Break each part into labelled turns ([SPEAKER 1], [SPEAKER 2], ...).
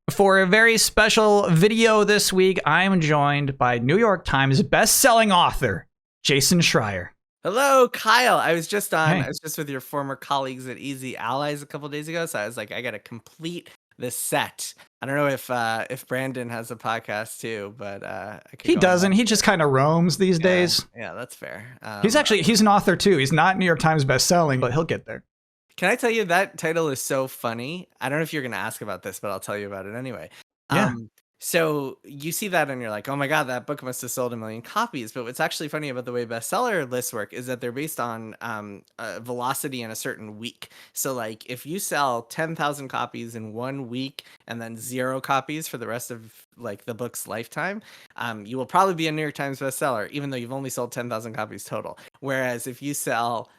[SPEAKER 1] For a very special video this week, I'm joined by New York Times best-selling author Jason Schreier.
[SPEAKER 2] Hello, Kyle. I was
[SPEAKER 1] Hey,
[SPEAKER 2] just with your former colleagues at Easy Allies a couple days ago, so I was like, I gotta complete this set. I don't know if Brandon has a podcast too, but I could
[SPEAKER 1] he
[SPEAKER 2] go on
[SPEAKER 1] doesn't.
[SPEAKER 2] that
[SPEAKER 1] He
[SPEAKER 2] too.
[SPEAKER 1] just kind of roams these
[SPEAKER 2] Yeah,
[SPEAKER 1] days.
[SPEAKER 2] yeah, that's fair.
[SPEAKER 1] He's an author too. He's not New York Times best-selling, but he'll get there.
[SPEAKER 2] Can I tell you that title is so funny? I don't know if you're gonna ask about this, but I'll tell you about it anyway.
[SPEAKER 1] Yeah.
[SPEAKER 2] So you see that and you're like, oh my God, that book must have sold 1 million copies. But what's actually funny about the way bestseller lists work is that they're based on velocity in a certain week. So like if you sell 10,000 copies in 1 week and then 0 copies for the rest of like the book's lifetime, you will probably be a New York Times bestseller, even though you've only sold 10,000 copies total. Whereas if you sell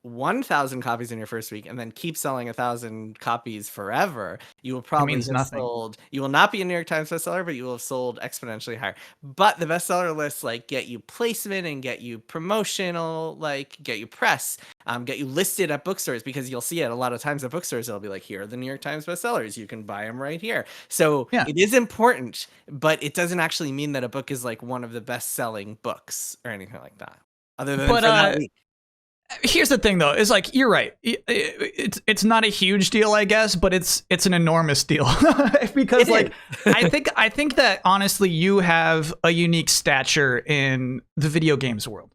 [SPEAKER 2] 1,000 copies in your first week and then keep selling 1,000 copies forever, you will
[SPEAKER 1] It
[SPEAKER 2] probably
[SPEAKER 1] means
[SPEAKER 2] have
[SPEAKER 1] nothing.
[SPEAKER 2] sold, you will not be a New York Times bestseller, but you will have sold exponentially higher. But the bestseller lists like get you placement and get you promotional, like get you press, get you listed at bookstores, because you'll see it a lot of times at bookstores. It'll be like, here are the New York Times bestsellers. You can buy them right here. So
[SPEAKER 1] Yeah.
[SPEAKER 2] it is important, but it doesn't actually mean that a book is like one of the best selling books or anything like that, other than
[SPEAKER 1] But
[SPEAKER 2] for that week.
[SPEAKER 1] here's the thing though, is like you're right. It's not a huge deal, I guess, but it's an enormous deal because
[SPEAKER 2] It is.
[SPEAKER 1] like I think that honestly you have a unique stature in the video games world.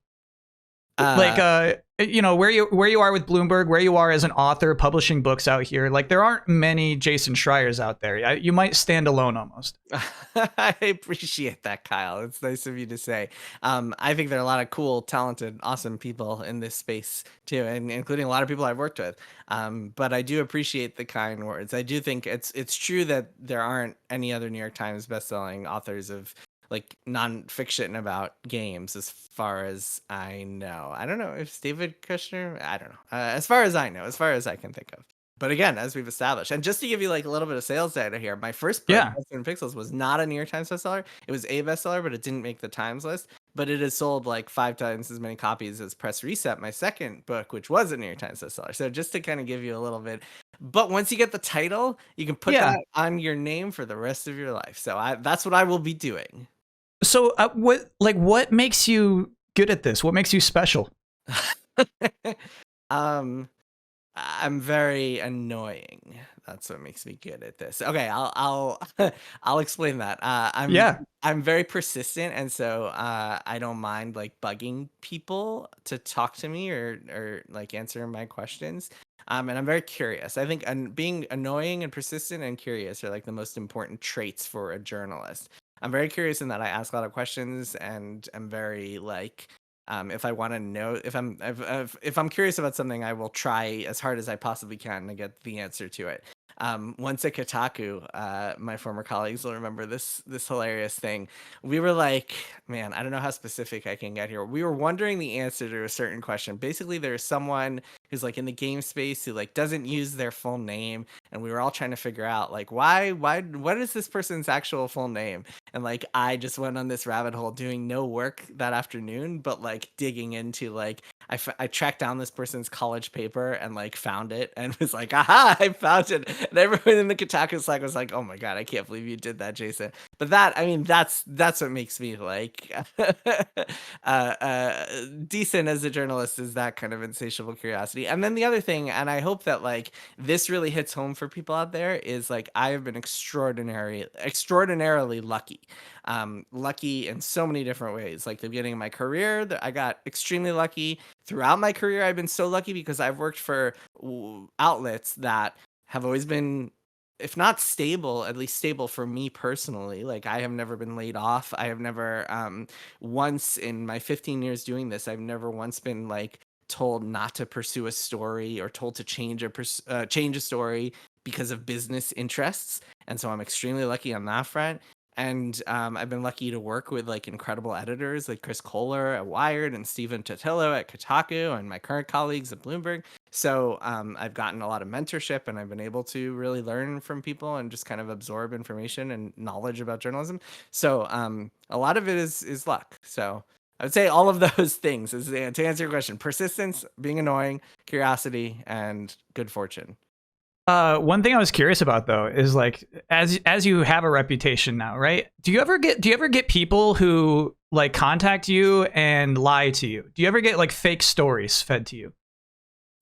[SPEAKER 1] Like you know where you are with Bloomberg, where you are as an author publishing books out here, like there aren't many Jason Schreiers out there. You might stand alone almost.
[SPEAKER 2] I appreciate that, Kyle. It's nice of you to say. I think there are a lot of cool, talented, awesome people in this space too, and including a lot of people I've worked with. But I do appreciate the kind words. I do think it's true that there aren't any other New York Times bestselling authors of like nonfiction about games, as far as I know. I don't know if it's David Kushner. I don't know. As far as I know, as far as I can think of. But again, as we've established, and just to give you like a little bit of sales data here, my first book,
[SPEAKER 1] Yeah.
[SPEAKER 2] Buster and Pixels, was not a New York Times bestseller. It was a bestseller, but it didn't make the Times list. But it has sold like 5 times as many copies as Press Reset, my second book, which was a New York Times bestseller. So just to kind of give you a little bit, but once you get the title, you can put
[SPEAKER 1] Yeah.
[SPEAKER 2] that on your name for the rest of your life. So that's what I will be doing.
[SPEAKER 1] So what makes you good at this? What makes you special?
[SPEAKER 2] um I'm very annoying. That's what makes me good at this. Okay, I'll I'll explain that.
[SPEAKER 1] Yeah.
[SPEAKER 2] I'm very persistent, and so I don't mind like bugging people to talk to me or like answer my questions. And I'm very curious. I think being annoying and persistent and curious are like the most important traits for a journalist. I'm very curious in that I ask a lot of questions, and I'm very like if I want to know, if I'm curious about something, I will try as hard as I possibly can to get the answer to it. Once at Kotaku, my former colleagues will remember this hilarious thing. We were like, man, I don't know how specific I can get here. We were wondering the answer to a certain question. Basically, there's someone who's like in the game space who like doesn't use their full name, and we were all trying to figure out like what is this person's actual full name? And like I just went on this rabbit hole doing no work that afternoon, but like digging into like I tracked down this person's college paper and like found it and was like, aha, I found it. And everyone in the Kotaku Slack was like, oh my God, I can't believe you did that, Jason. But that, I mean, that's what makes me like decent as a journalist, is that kind of insatiable curiosity. And then the other thing, and I hope that like this really hits home for people out there, is like I have been extraordinarily lucky. Lucky in so many different ways. Like the beginning of my career, that I got extremely lucky. Throughout my career, I've been so lucky because I've worked for outlets that have always been, if not stable, at least stable for me personally. Like I have never been laid off. I have never once in my 15 years doing this, I've never once been like told not to pursue a story or told to change a story because of business interests. And so I'm extremely lucky on that front. And I've been lucky to work with like incredible editors like Chris Kohler at Wired and Stephen Totillo at Kotaku and my current colleagues at Bloomberg. So I've gotten a lot of mentorship, and I've been able to really learn from people and just kind of absorb information and knowledge about journalism. So a lot of it is luck. So I would say all of those things is to answer your question: persistence, being annoying, curiosity, and good fortune.
[SPEAKER 1] One thing I was curious about though is like as you have a reputation now, right? Do you ever get people who like contact you and lie to you? Do you ever get like fake stories fed to you?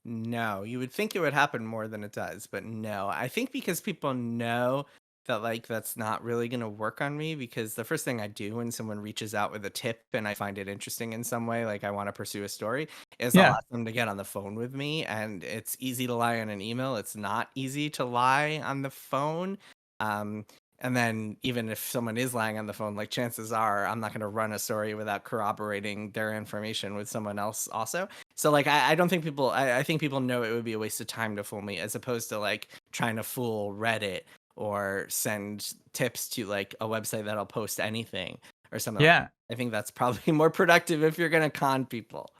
[SPEAKER 2] No, you would think it would happen more than it does, but no. I think because people know that like that's not really going to work on me, because the first thing I do when someone reaches out with a tip and I find it interesting in some way, like I want to pursue a story, is I'll
[SPEAKER 1] Yeah,
[SPEAKER 2] ask them to get on the phone with me. And it's easy to lie on an email. It's not easy to lie on the phone. Um, and then even if someone is lying on the phone, like chances are I'm not going to run a story without corroborating their information with someone else also. So like I don't think people I think people know it would be a waste of time to fool me, as opposed to like trying to fool Reddit or send tips to like a website that'll post anything or something like
[SPEAKER 1] yeah.
[SPEAKER 2] that. I think that's probably more productive if you're gonna con people.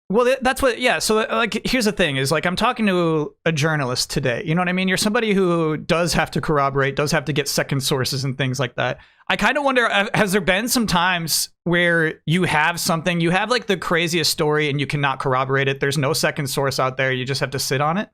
[SPEAKER 1] Well, that's what. Yeah. So, like, here's the thing: is like I'm talking to a journalist today. You know what I mean? You're somebody who does have to corroborate, does have to get second sources and things like that. I kind of wonder: has there been some times where you have something, you have like the craziest story, and you cannot corroborate it? There's no second source out there. You just have to sit on it.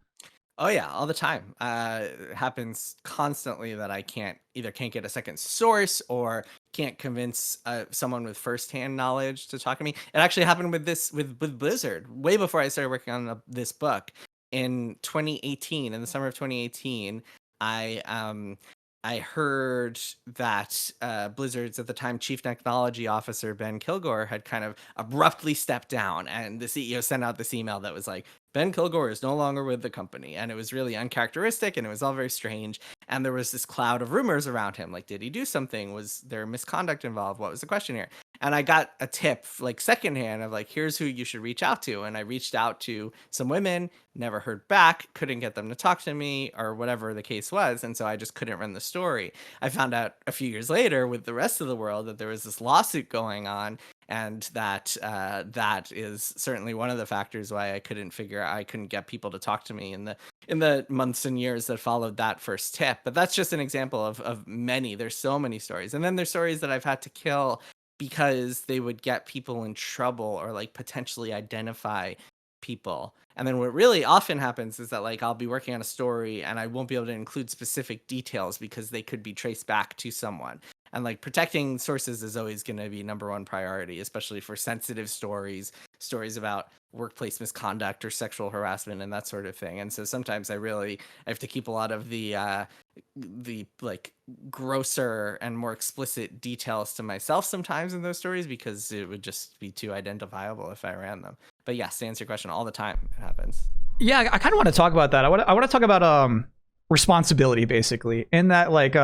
[SPEAKER 2] Oh yeah, all the time. It happens constantly that I can't get a second source or can't convince someone with firsthand knowledge to talk to me. It actually happened with this with Blizzard way before I started working on this book in 2018. In the summer of 2018, I heard that Blizzard's at the time chief technology officer Ben Kilgore had kind of abruptly stepped down, and the CEO sent out this email that was like, Ben Kilgore is no longer with the company. And it was really uncharacteristic and it was all very strange. And there was this cloud of rumors around him. Like, did he do something? Was there misconduct involved? What was the question here? And I got a tip, like secondhand, of like, here's who you should reach out to. And I reached out to some women, never heard back, couldn't get them to talk to me or whatever the case was. And so I just couldn't run the story. I found out a few years later with the rest of the world that there was this lawsuit going on, and that that is certainly one of the factors why I couldn't get people to talk to me in the months and years that followed that first tip. But that's just an example of many. There's so many stories, and then there's stories that I've had to kill because they would get people in trouble or like potentially identify people. And then what really often happens is that like I'll be working on a story and I won't be able to include specific details because they could be traced back to someone. And like protecting sources is always going to be number one priority, especially for sensitive stories about workplace misconduct or sexual harassment and that sort of thing. And so sometimes I have to keep a lot of the like grosser and more explicit details to myself sometimes in those stories, because it would just be too identifiable if I ran them. But yes, to answer your question, all the time it happens.
[SPEAKER 1] Yeah, I kind of want to talk about that. I want to talk about responsibility basically. In that like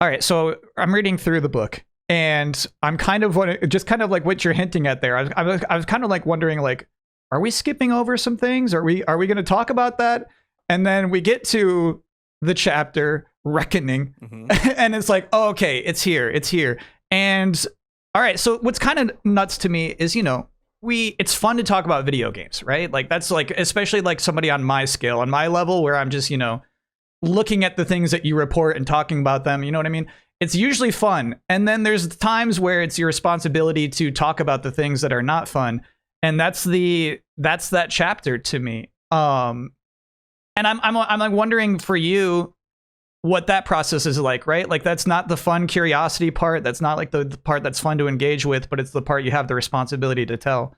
[SPEAKER 1] all right, so I'm reading through the book, and I'm kind of just kind of like what you're hinting at there. I was kind of like wondering, like, are we skipping over some things? Are we going to talk about that? And then we get to the chapter Reckoning, and it's like, oh, okay, it's here. And all right, so what's kind of nuts to me is, it's fun to talk about video games, right? Like that's like, especially like somebody on my scale, on my level, where I'm just, looking at the things that you report and talking about them, you know what I mean? It's usually fun. And then there's times where it's your responsibility to talk about the things that are not fun. And that's that chapter to me. And I'm like wondering for you what that process is like, right? Like that's not the fun curiosity part. That's not like the part that's fun to engage with, but it's the part you have the responsibility to tell.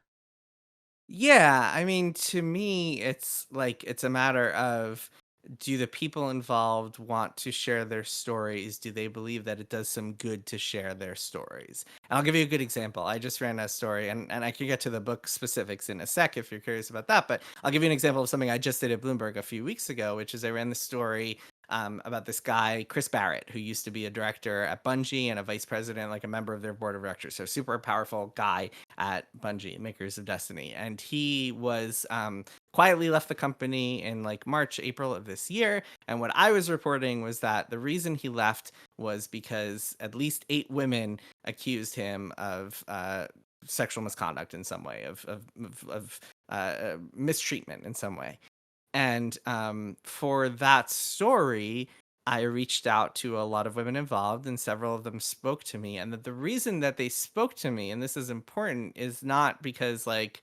[SPEAKER 2] Yeah, I mean, to me, it's like it's a matter of, do the people involved want to share their stories? Do they believe that it does some good to share their stories? And I'll give you a good example. I just ran a story, and I can get to the book specifics in a sec if you're curious about that. But I'll give you an example of something I just did at Bloomberg a few weeks ago, which is I ran the story about this guy, Chris Barrett, who used to be a director at Bungie and a vice president, like a member of their board of directors. So super powerful guy at Bungie, makers of Destiny. And he was quietly left the company in like March, April of this year. And what I was reporting was that the reason he left was because at least 8 women accused him of sexual misconduct in some way, of mistreatment in some way. And for that story, I reached out to a lot of women involved, and several of them spoke to me. And that the reason that they spoke to me, and this is important, is not because like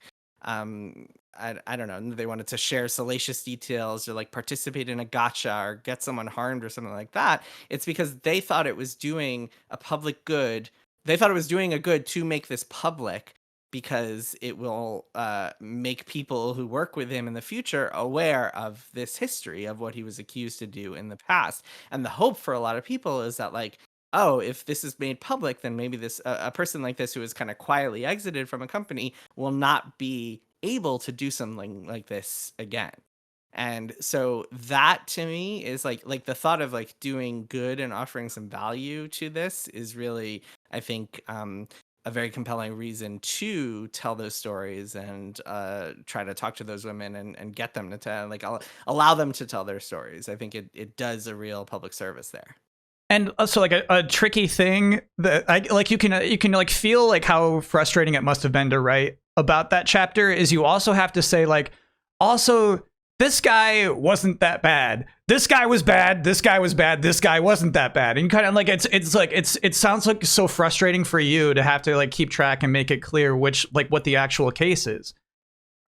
[SPEAKER 2] I don't know, they wanted to share salacious details or like participate in a gotcha or get someone harmed or something like that, it's because they thought it was doing a public good. They thought it was doing a good to make this public because it will make people who work with him in the future aware of this history of what he was accused to do in the past. And the hope for a lot of people is that, like, oh, if this is made public, then maybe this a person like this who is kind of quietly exited from a company will not be able to do something like this again. And so that to me is like the thought of like doing good and offering some value to this is really, I think, a very compelling reason to tell those stories and try to talk to those women and get them to tell, like, allow them to tell their stories. I think it does a real public service there.
[SPEAKER 1] And also, like a tricky thing that I like, you can like feel like how frustrating it must have been to write about that chapter is you also have to say, like, also this guy wasn't that bad. This guy was bad. This guy was bad. This guy wasn't that bad. And you kind of like it sounds like so frustrating for you to have to like keep track and make it clear which, like, what the actual case is.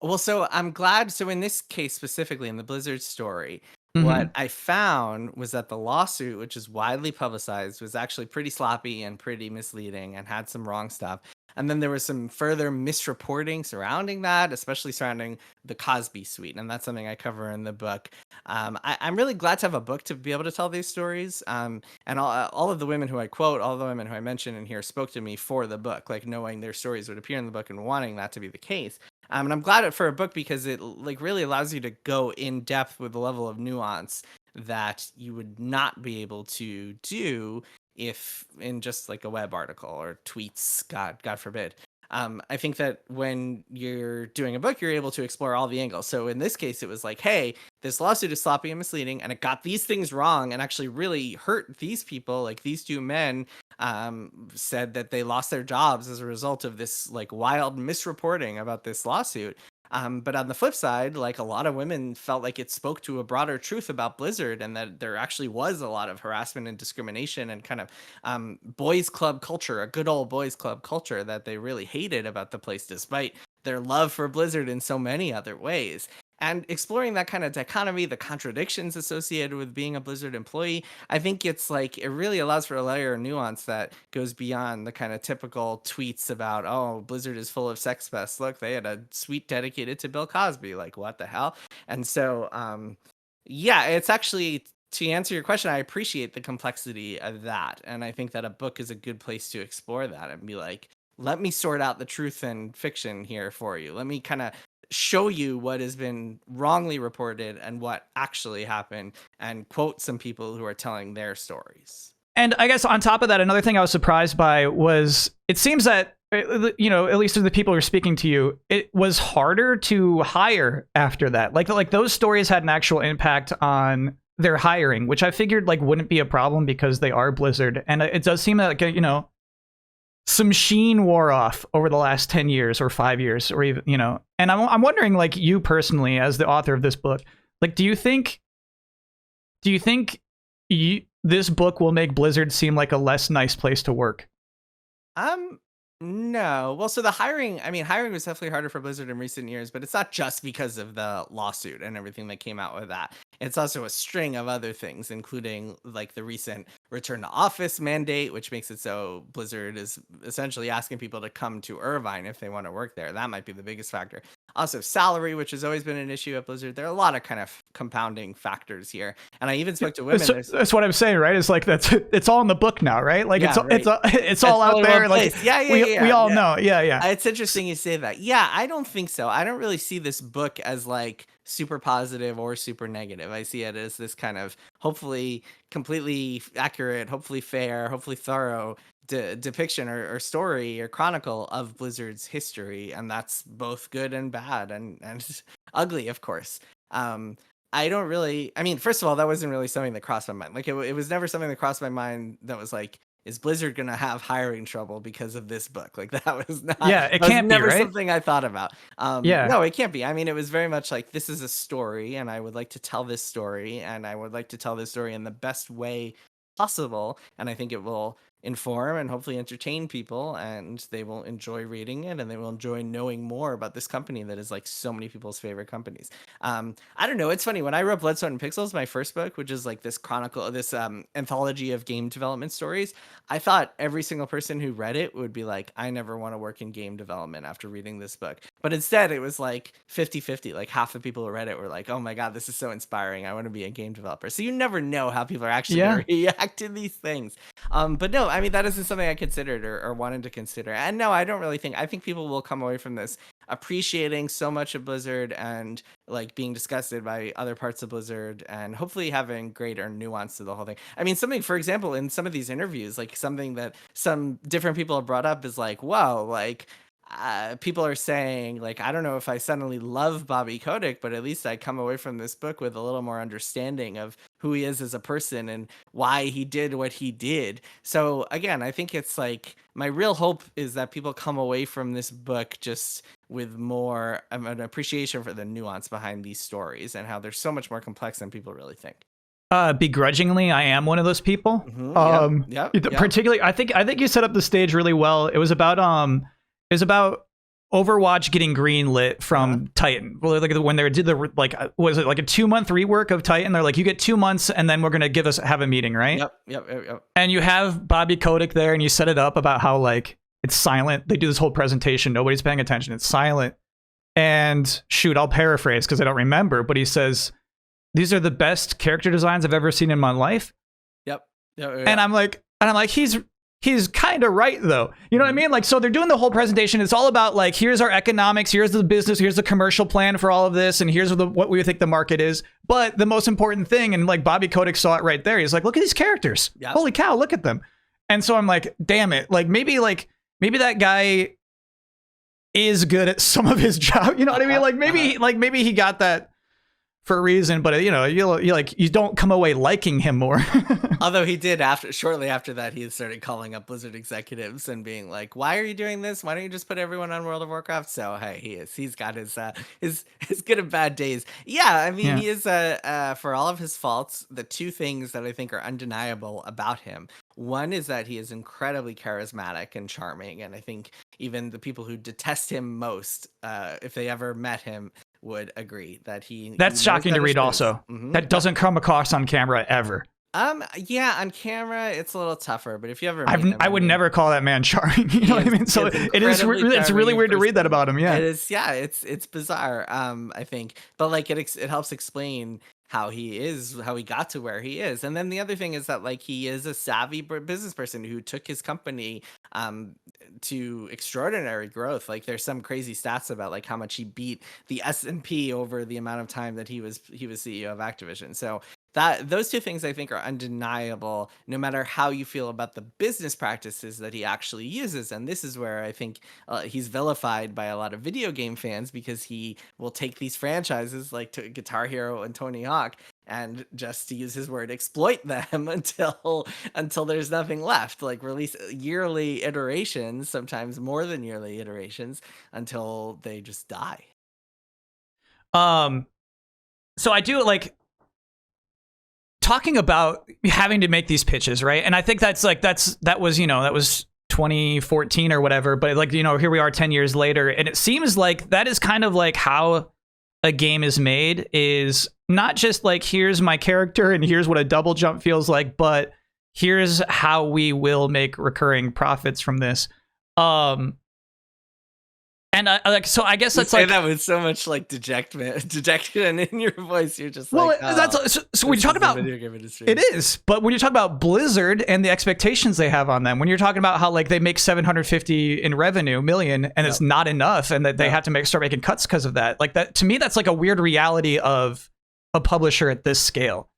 [SPEAKER 2] Well, so I'm glad. So in this case specifically, in the Blizzard story,
[SPEAKER 1] Mhm.
[SPEAKER 2] what I found was that the lawsuit, which is widely publicized, was actually pretty sloppy and pretty misleading and had some wrong stuff. And then there was some further misreporting surrounding that, especially surrounding the Cosby suite. And that's something I cover in the book. I'm really glad to have a book to be able to tell these stories. And all of the women who I quote, all the women who I mention in here spoke to me for the book, like knowing their stories would appear in the book and wanting that to be the case. And I'm glad for a book because it like really allows you to go in depth with the level of nuance that you would not be able to do if in just like a web article or tweets, God forbid. I think that when you're doing a book, you're able to explore all the angles. So in this case, it was like, hey, this lawsuit is sloppy and misleading, and it got these things wrong and actually really hurt these people. Like these two men said that they lost their jobs as a result of this like wild misreporting about this lawsuit. But on the flip side, like a lot of women felt like it spoke to a broader truth about Blizzard and that there actually was a lot of harassment and discrimination and kind of boys club culture, a good old boys club culture that they really hated about the place, despite their love for Blizzard in so many other ways. And exploring that kind of dichotomy, the contradictions associated with being a Blizzard employee, I think it's like it really allows for a layer of nuance that goes beyond the kind of typical tweets about, oh, Blizzard is full of sex pests. Look, they had a suite dedicated to Bill Cosby. Like, what the hell? And so, yeah, it's actually, to answer your question, I appreciate the complexity of that. And I think that a book is a good place to explore that and be like, let me sort out the truth and fiction here for you. Let me kind of show you what has been wrongly reported and what actually happened and quote some people who are telling their stories.
[SPEAKER 1] And I guess on top of that, another thing I was surprised by was it seems that, you know, at least of the people who are speaking to you, it was harder to hire after that. Like those stories had an actual impact on their hiring, which I figured like wouldn't be a problem because they are Blizzard. And it does seem like, you know, some sheen wore off over the last 10 years or 5 years or even, you know, and I'm wondering, like, you personally as the author of this book, like, do you think this book will make Blizzard seem like a less nice place to work?
[SPEAKER 2] No. Well, so the hiring, I mean, hiring was definitely harder for Blizzard in recent years, but it's not just because of the lawsuit and everything that came out with that. It's also a string of other things, including like the recent return to office mandate, which makes it so Blizzard is essentially asking people to come to Irvine if they want to work there. That might be the biggest factor. Also, salary, which has always been an issue at Blizzard. There are a lot of kind of compounding factors here. And I even spoke to women.
[SPEAKER 1] That's what I'm saying, right? It's like it's all in the book now, right? Like
[SPEAKER 2] Yeah, right.
[SPEAKER 1] it's all out there. Like we all know. Yeah.
[SPEAKER 2] It's interesting you say that. Yeah, I don't think so. I don't really see this book as like super positive or super negative. I see it as this kind of hopefully completely accurate, hopefully fair, hopefully thorough depiction or story or chronicle of Blizzard's history, and that's both good and bad and ugly, of course. I don't really. I mean, first of all, that wasn't really something that crossed my mind. Like, it was never something that crossed my mind that was like, is Blizzard gonna have hiring trouble because of this book? Like, that was not.
[SPEAKER 1] Yeah, it
[SPEAKER 2] that was
[SPEAKER 1] can't be,
[SPEAKER 2] never
[SPEAKER 1] right?
[SPEAKER 2] something I thought about.
[SPEAKER 1] Yeah.
[SPEAKER 2] No, it can't be. I mean, it was very much like, this is a story, and I would like to tell this story, and I would like to tell this story in the best way possible, and I think it will inform and hopefully entertain people, and they will enjoy reading it, and they will enjoy knowing more about this company that is like so many people's favorite companies. I don't know, it's funny, when I wrote Blood, Sweat, and Pixels, my first book, which is like this chronicle, this anthology of game development stories, I thought every single person who read it would be like, I never want to work in game development after reading this book. But instead it was like 50-50. Like half the people who read it were like, oh my god, this is so inspiring, I want to be a game developer. So you never know how people are actually
[SPEAKER 1] Yeah.
[SPEAKER 2] going to react to these things. But no, I mean, that isn't something I considered or wanted to consider. And no, I don't really think, I think people will come away from this appreciating so much of Blizzard, and like being disgusted by other parts of Blizzard, and hopefully having greater nuance to the whole thing. I mean, something, for example, in some of these interviews, like something that some different people have brought up is like, whoa, like, people are saying, like, I don't know if I suddenly love Bobby Kotick, but at least I come away from this book with a little more understanding of who he is as a person and why he did what he did. So again, I think it's like, my real hope is that people come away from this book just with more of an appreciation for the nuance behind these stories and how they're so much more complex than people really think.
[SPEAKER 1] Begrudgingly, I am one of those people.
[SPEAKER 2] Yep.
[SPEAKER 1] Particularly, I think you set up the stage really well. It was about Overwatch getting greenlit from Titan. Well, like when they did the, like, was it like a 2-month rework of Titan? They're like, you get 2 months, and then we're gonna have a meeting, right?
[SPEAKER 2] Yep.
[SPEAKER 1] And you have Bobby Kotick there, and you set it up about how like it's silent. They do this whole presentation, nobody's paying attention, it's silent. And shoot, I'll paraphrase because I don't remember, but he says, "These are the best character designs I've ever seen in my life."
[SPEAKER 2] Yep.
[SPEAKER 1] And I'm like, he's kind of right, though. You know what I mean? Like, so they're doing the whole presentation. It's all about like, here's our economics, here's the business, here's the commercial plan for all of this, and here's what we think the market is. But the most important thing, and like Bobby Kotick saw it right there. He's like, look at these characters. Yep. Holy cow, look at them. And so I'm like, damn it. Maybe that guy is good at some of his job. You know what I mean? Like maybe he got that for a reason, but you don't come away liking him more.
[SPEAKER 2] Although he did, shortly after that, he started calling up Blizzard executives and being like, "Why are you doing this? Why don't you just put everyone on World of Warcraft?" So hey, he's got his good and bad days. Yeah, I mean, he is for all of his faults, the two things that I think are undeniable about him. One is that he is incredibly charismatic and charming, and I think even the people who detest him most, if they ever met him, would agree that
[SPEAKER 1] that's shocking to read also. That doesn't come across on camera ever.
[SPEAKER 2] Yeah, on camera it's a little tougher, but if you ever
[SPEAKER 1] I would never call that man charming. You know what I mean? So it's really weird to read that about him. Yeah,
[SPEAKER 2] it is. Yeah, it's bizarre. I think, but like it helps explain how he got to where he is. And then the other thing is that like he is a savvy business person who took his company to extraordinary growth. Like there's some crazy stats about like how much he beat the S&P over the amount of time that he was CEO of Activision. So those two things I think are undeniable, no matter how you feel about the business practices that he actually uses. And this is where I think he's vilified by a lot of video game fans, because he will take these franchises like Guitar Hero and Tony Hawk and, just to use his word, exploit them until there's nothing left. Like release yearly iterations, sometimes more than yearly iterations, until they just die.
[SPEAKER 1] So I do like talking about having to make these pitches, right? And I think that was 2014 or whatever, but like, here we are 10 years later, and it seems like that is kind of like how a game is made, is not just like, here's my character and here's what a double jump feels like, but here's how we will make recurring profits from this. And so I guess that's like
[SPEAKER 2] that with so much like dejection in your voice. You're just
[SPEAKER 1] well,
[SPEAKER 2] like,
[SPEAKER 1] that's so when you talk about
[SPEAKER 2] video game industry,
[SPEAKER 1] it is. But when you talk about Blizzard and the expectations they have on them, when you're talking about how like they make 750 in revenue million, and it's not enough, and that they have to start making cuts because of that, like that to me, that's like a weird reality of a publisher at this scale.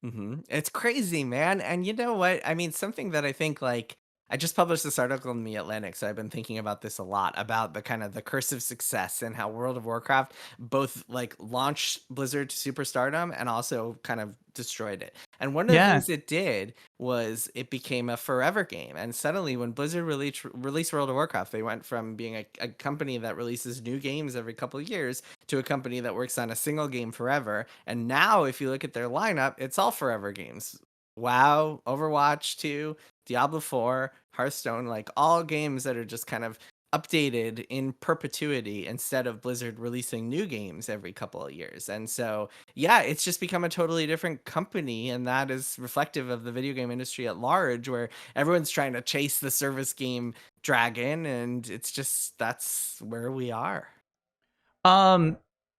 [SPEAKER 2] It's crazy, man. And you know what? I mean, something that I think like, I just published this article in The Atlantic, so I've been thinking about this a lot, about the kind of the curse of success and how World of Warcraft both like launched Blizzard to superstardom and also kind of destroyed it. And one of the things it did was it became a forever game. And suddenly when Blizzard released World of Warcraft, they went from being a company that releases new games every couple of years to a company that works on a single game forever. And now if you look at their lineup, it's all forever games. WoW, Overwatch 2, Diablo 4, Hearthstone, like all games that are just kind of updated in perpetuity instead of Blizzard releasing new games every couple of years. And so, yeah, it's just become a totally different company. And that is reflective of the video game industry at large, where everyone's trying to chase the service game dragon. And it's just, that's where we are.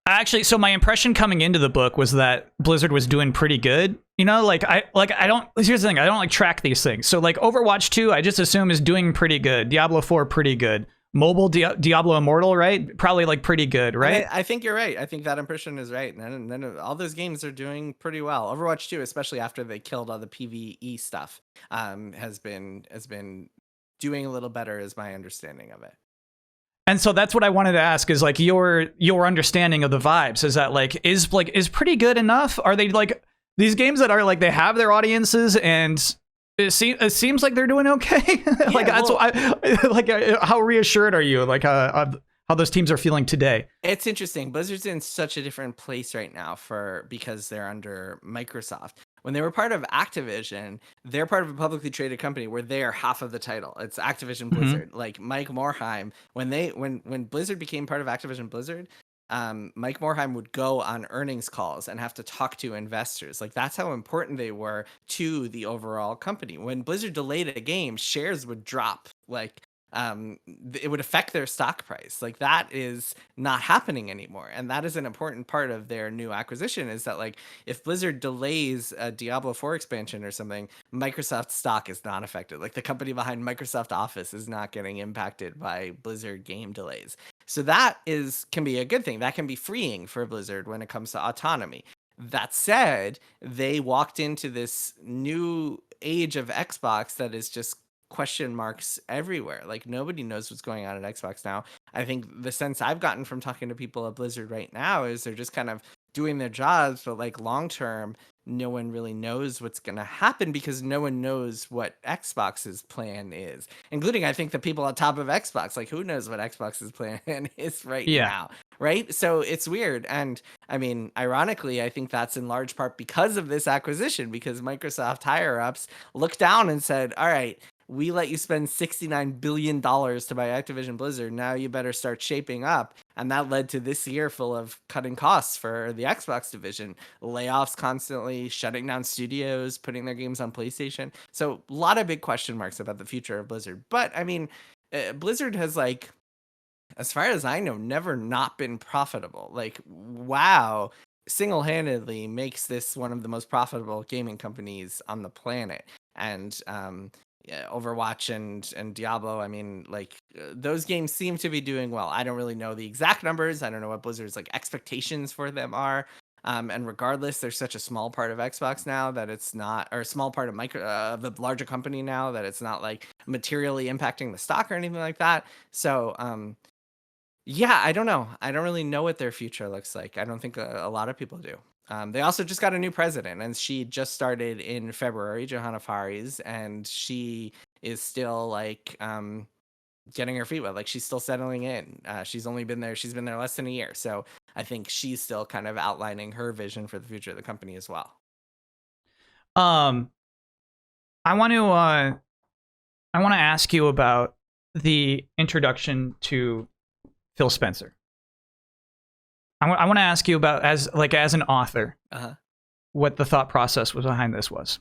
[SPEAKER 1] Actually, so my impression coming into the book was that Blizzard was doing pretty good. You know, I don't. Here's the thing: I don't like track these things. So like Overwatch 2, I just assume is doing pretty good. Diablo 4, pretty good. Mobile Diablo Immortal, right? Probably like pretty good, right?
[SPEAKER 2] I think you're right. I think that impression is right. And then all those games are doing pretty well. Overwatch 2, especially after they killed all the PvE stuff, has been doing a little better, is my understanding of it.
[SPEAKER 1] And so that's what I wanted to ask is like your understanding of the vibes. Is that like is pretty good enough? Are they like these games that are like they have their audiences and it seems like they're doing okay? Like
[SPEAKER 2] Yeah,
[SPEAKER 1] that's how reassured are you like how those teams are feeling today?
[SPEAKER 2] it's interesting. Blizzard's in such a different place right now because they're under Microsoft. When they were part of Activision, they're part of a publicly traded company where they are half of the title. It's Activision
[SPEAKER 1] Mhm.
[SPEAKER 2] Blizzard. Like Mike Morhaime, when Blizzard became part of Activision Blizzard, Mike Morhaime would go on earnings calls and have to talk to investors. Like that's how important they were to the overall company. When Blizzard delayed a game, shares would drop. Like it would affect their stock price. Like that is not happening anymore, and that is an important part of their new acquisition. Is that like if Blizzard delays a Diablo 4 expansion or something, Microsoft stock is not affected. Like the company behind Microsoft Office is not getting impacted by Blizzard game delays. So that can be a good thing. That can be freeing for Blizzard when it comes to autonomy. That said, they walked into this new age of Xbox that is just question marks everywhere. Like nobody knows what's going on at Xbox now. I think the sense I've gotten from talking to people at Blizzard right now is they're just kind of doing their jobs, but like long term, no one really knows what's going to happen because no one knows what Xbox's plan is, including I think the people on top of Xbox. Like who knows what Xbox's plan is right
[SPEAKER 1] Yeah.
[SPEAKER 2] now, right? So it's weird. And I mean, ironically, I think that's in large part because of this acquisition, because Microsoft higher ups looked down and said, all right, we let you spend $69 billion to buy Activision Blizzard. Now you better start shaping up. And that led to this year full of cutting costs for the Xbox division, layoffs constantly, shutting down studios, putting their games on PlayStation. So a lot of big question marks about the future of Blizzard. But I mean, Blizzard has like, as far as I know, never not been profitable. Like, WoW single-handedly makes this one of the most profitable gaming companies on the planet. And yeah, Overwatch and Diablo, I mean, like those games seem to be doing well. I don't really know the exact numbers. I don't know what Blizzard's like expectations for them are. And regardless, there's such a small part of Xbox now that it's not, or a small part of the larger company now that it's not like materially impacting the stock or anything like that. So, yeah, I don't know. I don't really know what their future looks like. I don't think a lot of people do. They also just got a new president, and she just started in February, Johanna Faries, and she is still like getting her feet wet. Like she's still settling in. She's been there less than a year. So I think she's still kind of outlining her vision for the future of the company as well.
[SPEAKER 1] Um, I want to ask you about the introduction to Phil Spencer. I want to ask you about as an author, what the thought process was behind this was.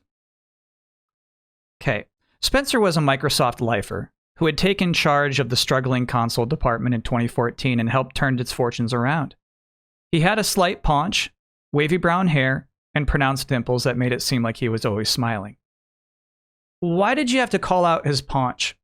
[SPEAKER 1] Okay, Spencer was a Microsoft lifer who had taken charge of the struggling console department in 2014 and helped turn its fortunes around. He had a slight paunch, wavy brown hair, and pronounced dimples that made it seem like he was always smiling. Why did you have to call out his paunch?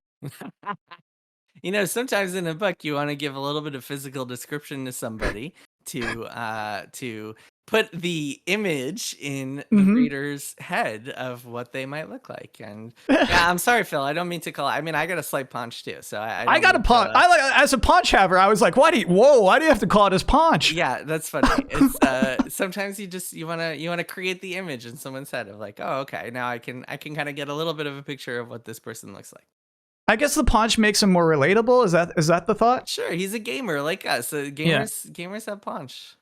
[SPEAKER 2] You know, sometimes in a book you want to give a little bit of physical description to somebody to put the image in the reader's head of what they might look like. And yeah, I'm sorry, Phil. I don't mean to call. I mean, I got a slight paunch too, so I
[SPEAKER 1] got a paunch. As a paunch haver, I was like, why do you have to call it his paunch?
[SPEAKER 2] Yeah, that's funny. It's sometimes you wanna create the image in someone's head of like, oh, okay, now I can kind of get a little bit of a picture of what this person looks like.
[SPEAKER 1] I guess the paunch makes him more relatable. Is that the thought?
[SPEAKER 2] Sure, he's a gamer like us.
[SPEAKER 1] Yeah.
[SPEAKER 2] Gamers have punch.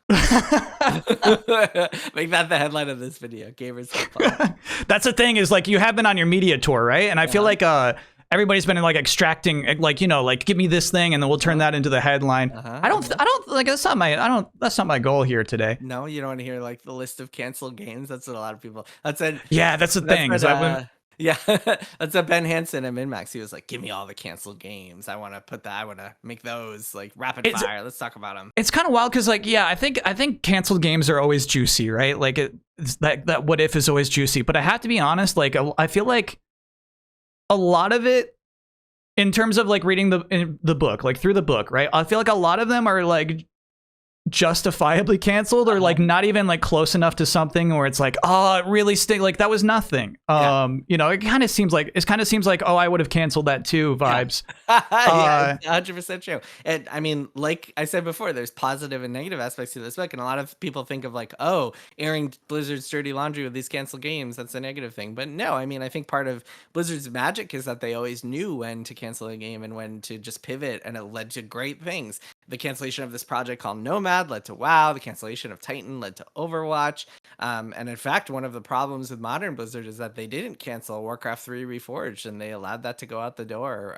[SPEAKER 2] Make that the headline of this video. Gamers have punch.
[SPEAKER 1] That's the thing, is like you have been on your media tour, right? And I feel like everybody's been like extracting, like, you know, like give me this thing and then we'll turn that into the headline. I don't like that's not my goal here today.
[SPEAKER 2] No, you don't want to hear like the list of canceled games. That's what a lot of people. That's
[SPEAKER 1] the thing.
[SPEAKER 2] What,
[SPEAKER 1] is that when
[SPEAKER 2] yeah, that's what Ben Hansen at MinMax. He was like, "Give me all the canceled games. I want to put that. I want to make those like rapid fire. Let's talk about them."
[SPEAKER 1] It's kind of wild because, like, yeah, I think canceled games are always juicy, right? Like it's that what if is always juicy. But I have to be honest, like I feel like a lot of it, in terms of like reading the book, like through the book, right? I feel like a lot of them are like justifiably canceled, or like not even like close enough to something where it's like, oh, it really like that was nothing. You know, it kind of seems like oh, I would have canceled that too vibes.
[SPEAKER 2] Yeah, 100% true. And I mean, like I said before, there's positive and negative aspects to this book, and a lot of people think of like, oh, airing Blizzard's dirty laundry with these canceled games, that's a negative thing. But no, I mean, I think part of Blizzard's magic is that they always knew when to cancel a game and when to just pivot, and it led to great things. The cancellation of this project called Nomad led to WoW. The cancellation of Titan led to Overwatch. And in fact, one of the problems with modern Blizzard is that they didn't cancel Warcraft 3 Reforged, and they allowed that to go out the door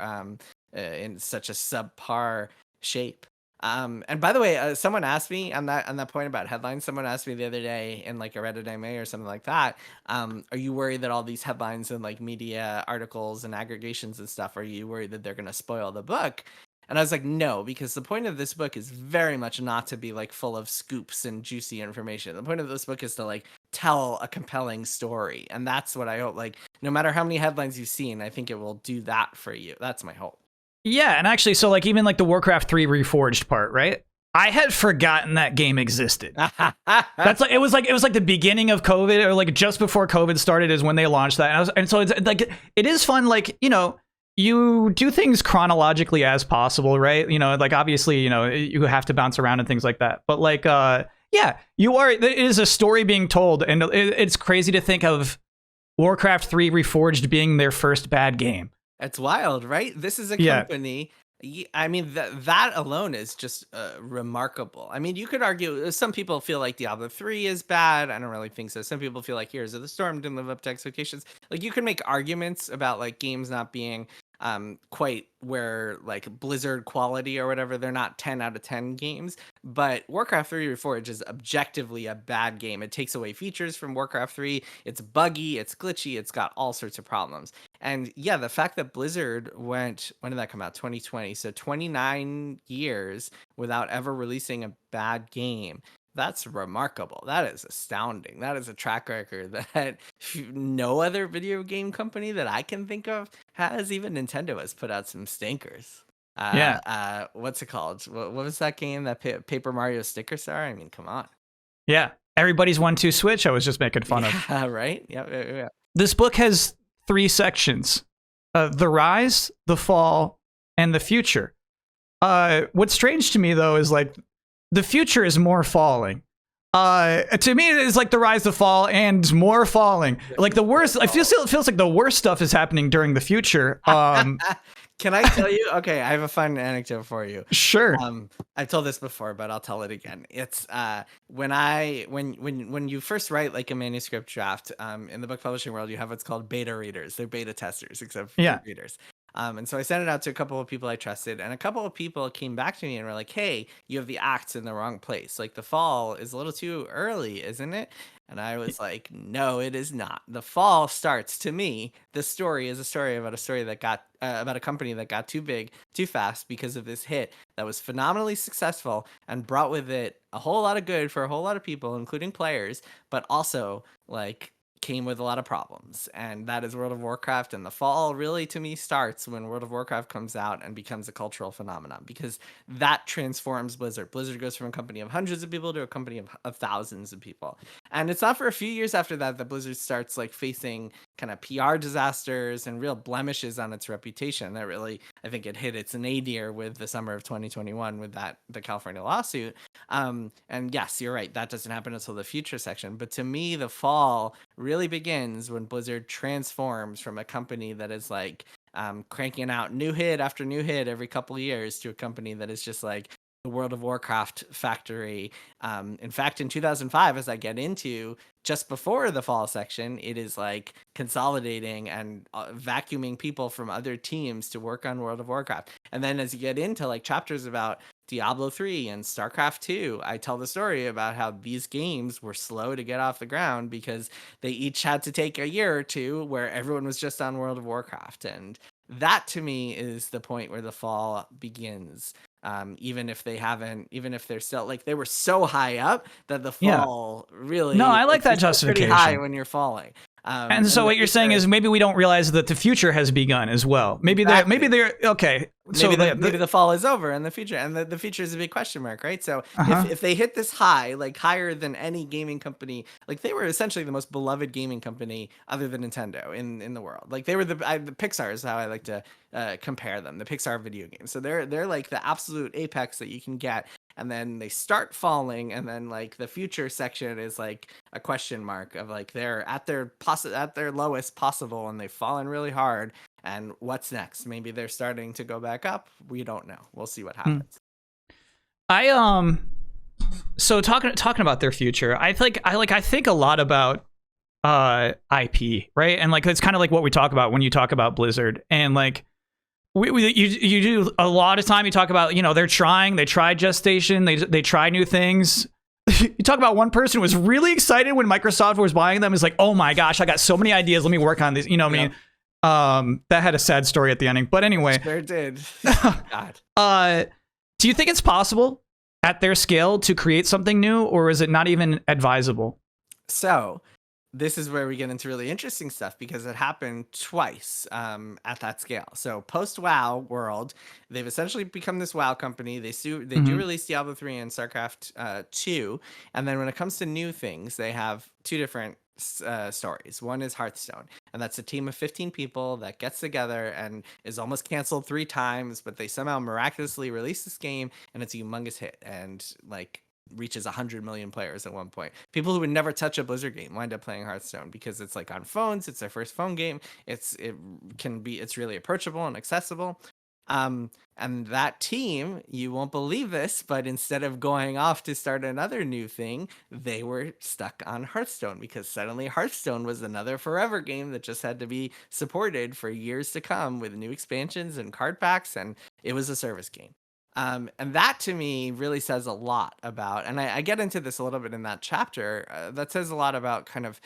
[SPEAKER 2] in such a subpar shape. And by the way, someone asked me on that point about headlines. Someone asked me the other day in like a Reddit AMA or something like that. Are you worried that all these headlines and like media articles and aggregations and stuff, are you worried that they're going to spoil the book? And I was like, no, because the point of this book is very much not to be like full of scoops and juicy information. The point of this book is to like tell a compelling story. And that's what I hope, like, no matter how many headlines you've seen, I think it will do that for you. That's my hope.
[SPEAKER 1] Yeah. And actually, so like even like the Warcraft 3 Reforged part, right? I had forgotten that game existed. That's like it was like the beginning of COVID, or like just before COVID started is when they launched that. And so it's like, it is fun, like, you know, you do things chronologically as possible, right? You know, like obviously, you know, you have to bounce around and things like that. But like, yeah, it is a story being told, and it's crazy to think of Warcraft 3 Reforged being their first bad game.
[SPEAKER 2] It's wild, right? This is a company. I mean, that alone is just remarkable. I mean, you could argue, some people feel like Diablo 3 is bad. I don't really think so. Some people feel like Heroes of the Storm didn't live up to expectations. Like, you can make arguments about like games not being quite where like Blizzard quality or whatever. They're not 10 out of 10 games, but Warcraft 3 Reforged is objectively a bad game. It takes away features from Warcraft 3. It's buggy, it's glitchy, it's got all sorts of problems. And yeah, the fact that Blizzard went, when did that come out? 2020. So 29 years without ever releasing a bad game. That's remarkable. That is astounding. That is a track record that no other video game company that I can think of has. Even Nintendo has put out some stinkers. What's it called? What was that game? That Paper Mario Sticker Star? I mean, come on.
[SPEAKER 1] Yeah. Everybody's 1-2 switch I was just making fun of.
[SPEAKER 2] Right? Yeah.
[SPEAKER 1] This book has 3 sections. The rise, the fall, and the future. What's strange to me, though, is like the future is more falling. To me, it is like the rise, the fall, and more falling. Like the worst. It feels like the worst stuff is happening during the future.
[SPEAKER 2] Can I tell you? Okay, I have a fun anecdote for you.
[SPEAKER 1] Sure.
[SPEAKER 2] I've told this before, but I'll tell it again. It's when you first write like a manuscript draft, in the book publishing world, you have what's called beta readers. They're beta testers, except for readers. And so I sent it out to a couple of people I trusted, and a couple of people came back to me and were like, hey, you have the acts in the wrong place. Like the fall is a little too early, isn't it? And I was like, no, it is not. The fall starts, to me. This story is a story about about a company that got too big too fast because of this hit that was phenomenally successful and brought with it a whole lot of good for a whole lot of people, including players, but also like came with a lot of problems. And that is World of Warcraft. And the fall really, to me, starts when World of Warcraft comes out and becomes a cultural phenomenon, because that transforms Blizzard. Blizzard goes from a company of hundreds of people to a company of thousands of people. And it's not for a few years after that that Blizzard starts like facing kind of PR disasters and real blemishes on its reputation. That really, I think it hit its nadir with the summer of 2021 with the California lawsuit. And yes, you're right, that doesn't happen until the future section. But to me, the fall really begins when Blizzard transforms from a company that is like cranking out new hit after new hit every couple of years, to a company that is just like the World of Warcraft factory. In fact, in 2005, as I get into, just before the fall section, it is like consolidating and vacuuming people from other teams to work on World of Warcraft. And then as you get into like chapters about Diablo 3 and StarCraft 2, I tell the story about how these games were slow to get off the ground because they each had to take a year or two where everyone was just on World of Warcraft. And that to me is the point where the fall begins. Even if they're still like, they were so high up that the fall really,
[SPEAKER 1] no, I like that
[SPEAKER 2] you're
[SPEAKER 1] justification.
[SPEAKER 2] pretty high when you're falling.
[SPEAKER 1] And so what you're saying is maybe we don't realize that the future has begun as well. Maybe they're okay.
[SPEAKER 2] Maybe the fall is over in the future, and the future is a big question mark, right? So if they hit this high, like higher than any gaming company, like they were essentially the most beloved gaming company other than Nintendo in the world. Like they were the Pixar is how I like to compare them, the Pixar video games. So they're like the absolute apex that you can get. And then they start falling, and then like the future section is like a question mark of like they're at their lowest possible, and they've fallen really hard. And what's next? Maybe they're starting to go back up. We don't know. We'll see what happens.
[SPEAKER 1] So talking about their future, I think a lot about IP, right? And like it's kind of like what we talk about when you talk about Blizzard, and like. You do a lot of time. You talk about, they tried gestation. They try new things. You talk about one person who was really excited when Microsoft was buying them. Is like, oh my gosh, I got so many ideas. Let me work on this. You know what I mean? That had a sad story at the ending. But anyway.
[SPEAKER 2] Sure did.
[SPEAKER 1] God. Do you think it's possible at their scale to create something new, or is it not even advisable?
[SPEAKER 2] So this is where we get into really interesting stuff, because it happened twice at that scale. So post WoW world, they've essentially become this WoW company. They do release Diablo 3 and StarCraft 2. And then when it comes to new things, they have two different stories. One is Hearthstone, and that's a team of 15 people that gets together and is almost canceled 3 times, but they somehow miraculously release this game, and it's a humongous hit. And like, reaches 100 million players at one point. People who would never touch a Blizzard game wind up playing Hearthstone because it's like on phones. It's their first phone game. It's really approachable and accessible. And that team, you won't believe this, but instead of going off to start another new thing, they were stuck on Hearthstone, because suddenly Hearthstone was another forever game that just had to be supported for years to come with new expansions and card packs, and it was a service game. And that to me really says a lot about, and I get into this a little bit in that chapter, that says a lot about kind of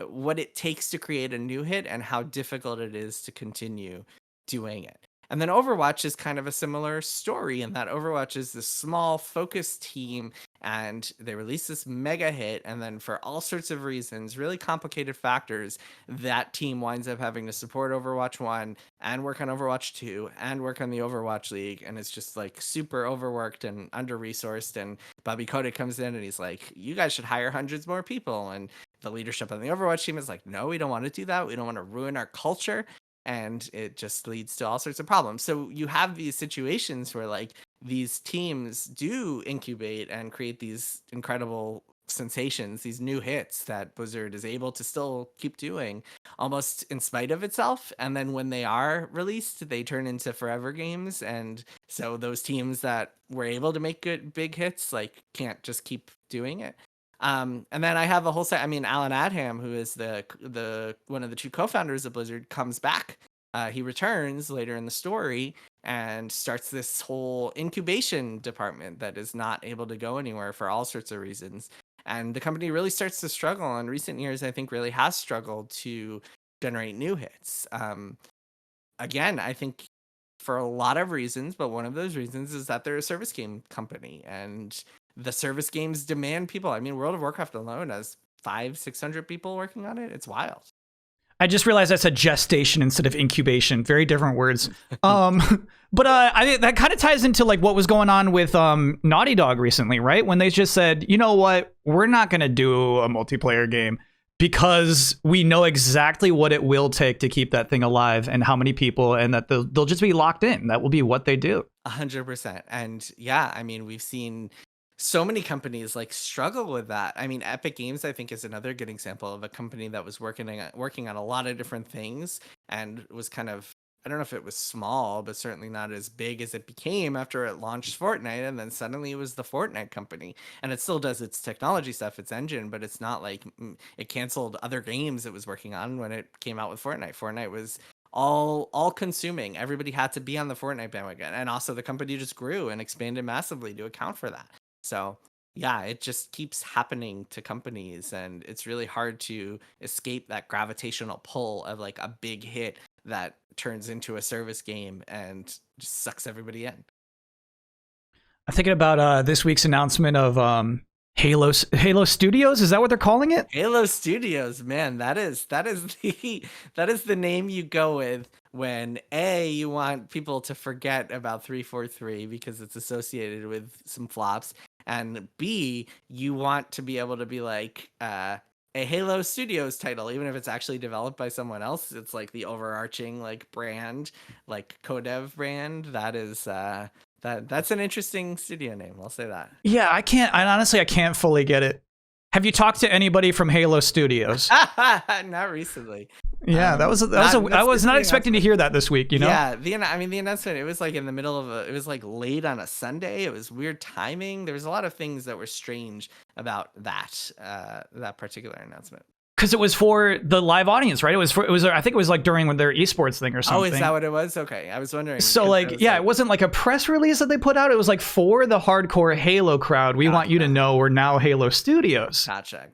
[SPEAKER 2] what it takes to create a new hit and how difficult it is to continue doing it. And then Overwatch is kind of a similar story, in that Overwatch is this small focused team, and they release this mega hit, and then for all sorts of reasons, really complicated factors, that team winds up having to support Overwatch 1 and work on Overwatch 2 and work on the Overwatch League, and it's just like super overworked and under-resourced. And Bobby Kotick comes in and he's like, you guys should hire hundreds more people. And the leadership on the Overwatch team is like, no, we don't want to do that. We don't want to ruin our culture. And it just leads to all sorts of problems. So you have these situations where like these teams do incubate and create these incredible sensations, these new hits that Blizzard is able to still keep doing almost in spite of itself. And then when they are released, they turn into forever games. And so those teams that were able to make good big hits like can't just keep doing it. And then I have a whole set. I mean, Alan Adham, who is the one of the 2 co-founders of Blizzard, comes back. He returns later in the story and starts this whole incubation department that is not able to go anywhere for all sorts of reasons. And the company really starts to struggle. In recent years, I think really has struggled to generate new hits. Again, I think for a lot of reasons, but one of those reasons is that they're a service game company, and the service games demand people. I mean, World of Warcraft alone has 500-600 people working on it. It's wild.
[SPEAKER 1] I just realized I said gestation instead of incubation. Very different words. But I think that kind of ties into like what was going on with Naughty Dog recently, right? When they just said, you know what, we're not going to do a multiplayer game because we know exactly what it will take to keep that thing alive and how many people, and that they'll just be locked in. That will be what they do.
[SPEAKER 2] 100%. And yeah, I mean, we've seen so many companies like struggle with that. I mean, Epic Games, I think, is another good example of a company that was working on a lot of different things and was kind of I don't know if it was small, but certainly not as big as it became after it launched Fortnite. And then suddenly it was the Fortnite company. And it still does its technology stuff, its engine, but it's not like it canceled other games it was working on when it came out with Fortnite. Fortnite was all consuming. Everybody had to be on the Fortnite bandwagon. And also the company just grew and expanded massively to account for that. So yeah, it just keeps happening to companies, and it's really hard to escape that gravitational pull of like a big hit that turns into a service game and just sucks everybody in.
[SPEAKER 1] I'm thinking about this week's announcement of Halo Studios. Is that what they're calling it?
[SPEAKER 2] Halo Studios, man, that is the name you go with when you want people to forget about 343 because it's associated with some flops, and B, you want to be able to be like a Halo Studios title, even if it's actually developed by someone else. It's like the overarching like brand, like codev brand. That is that's an interesting studio name. I'll say that.
[SPEAKER 1] Yeah, I can't fully get it. Have you talked to anybody from Halo Studios?
[SPEAKER 2] Not recently.
[SPEAKER 1] Yeah, I was not expecting to hear that this week, you know?
[SPEAKER 2] Yeah, the announcement, it was like in the middle of it was like late on a Sunday. It was weird timing. There was a lot of things that were strange about that particular announcement.
[SPEAKER 1] Because it was for the live audience, right? I think it was like during their esports thing or something.
[SPEAKER 2] Oh, is that what it was? Okay, I was wondering.
[SPEAKER 1] So like, yeah, it wasn't like a press release that they put out. It was like for the hardcore Halo crowd. We want you to know we're now Halo Studios.
[SPEAKER 2] Gotcha.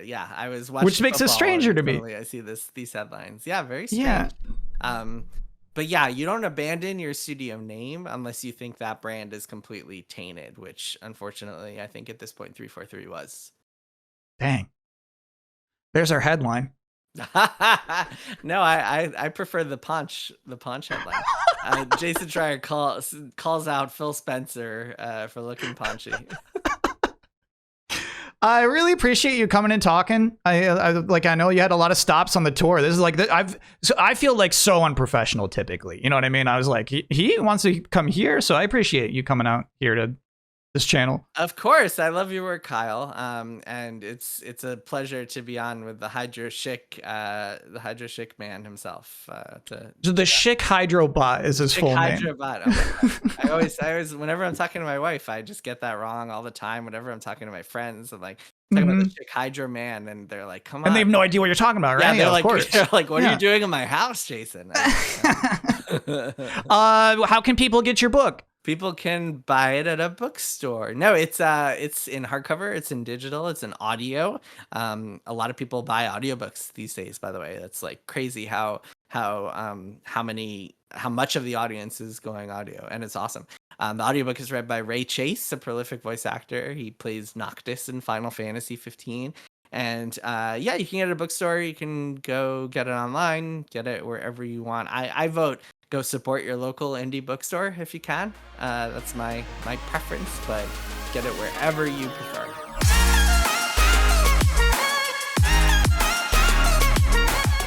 [SPEAKER 2] Yeah, I was watching.
[SPEAKER 1] Which makes it stranger to me.
[SPEAKER 2] I see these headlines. Yeah, very strange. Yeah. But yeah, you don't abandon your studio name unless you think that brand is completely tainted, which unfortunately I think at this point 343 was.
[SPEAKER 1] Dang. There's our headline.
[SPEAKER 2] No, I prefer the Paunch headline. Jason Schreier calls out Phil Spencer for looking paunchy.
[SPEAKER 1] I really appreciate you coming and talking. I know you had a lot of stops on the tour. This is like I feel like so unprofessional typically. You know what I mean? I was like, he wants to come here, so I appreciate you coming out here to this channel.
[SPEAKER 2] Of course, I love your work, Kyle. And it's a pleasure to be on with the Hydro Schick man himself.
[SPEAKER 1] The Schick Hydro Bot is his full name.
[SPEAKER 2] Hydro Bot. Oh I always, whenever I'm talking to my wife, I just get that wrong all the time. Whenever I'm talking to my friends, I'm like talking about the Schick Hydro man, and they're like, "Come on!"
[SPEAKER 1] And they have no idea what you're talking about, right?
[SPEAKER 2] Yeah,
[SPEAKER 1] of course.
[SPEAKER 2] They're like, "What are you doing in my house, Jason?"
[SPEAKER 1] How can people get your book?
[SPEAKER 2] People can buy it at a bookstore. No, it's in hardcover, it's in digital, it's in audio. A lot of people buy audiobooks these days, by the way. That's like crazy how much of the audience is going audio, and it's awesome. The audiobook is read by Ray Chase, a prolific voice actor. He plays Noctis in Final Fantasy 15. And yeah, you can get it at a bookstore. You can go get it online, get it wherever you want. I vote go support your local indie bookstore if you can. That's my preference, but get it wherever you prefer.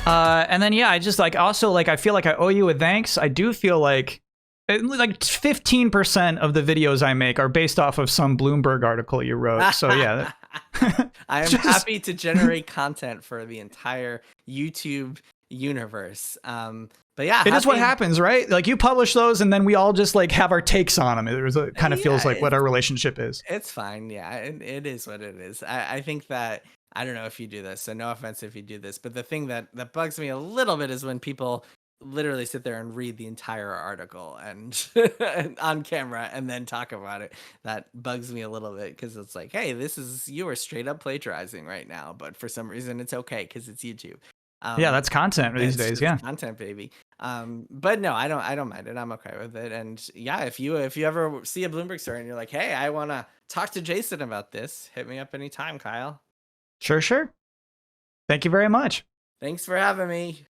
[SPEAKER 1] And then yeah, I just like also like I feel like I owe you a thanks. I do feel like 15% of the videos I make are based off of some Bloomberg article you wrote. So yeah.
[SPEAKER 2] I am happy to generate content for the entire YouTube universe. But yeah,
[SPEAKER 1] it is what happens, right? Like you publish those and then we all just like have our takes on them. It kind of feels like what our relationship is.
[SPEAKER 2] It's fine. Yeah, it is what it is. I think that, I don't know if you do this, so no offense if you do this, but the thing that bugs me a little bit is when people literally sit there and read the entire article and on camera and then talk about it. That bugs me a little bit because it's like, hey, you are straight up plagiarizing right now, but for some reason it's okay because it's YouTube.
[SPEAKER 1] Yeah, that's content these days. Yeah,
[SPEAKER 2] content, baby. But no, I don't mind it. I'm okay with it. And yeah, if you ever see a Bloomberg story and you're like, hey, I want to talk to Jason about this, hit me up anytime, Kyle.
[SPEAKER 1] Sure. Thank you very much.
[SPEAKER 2] Thanks for having me.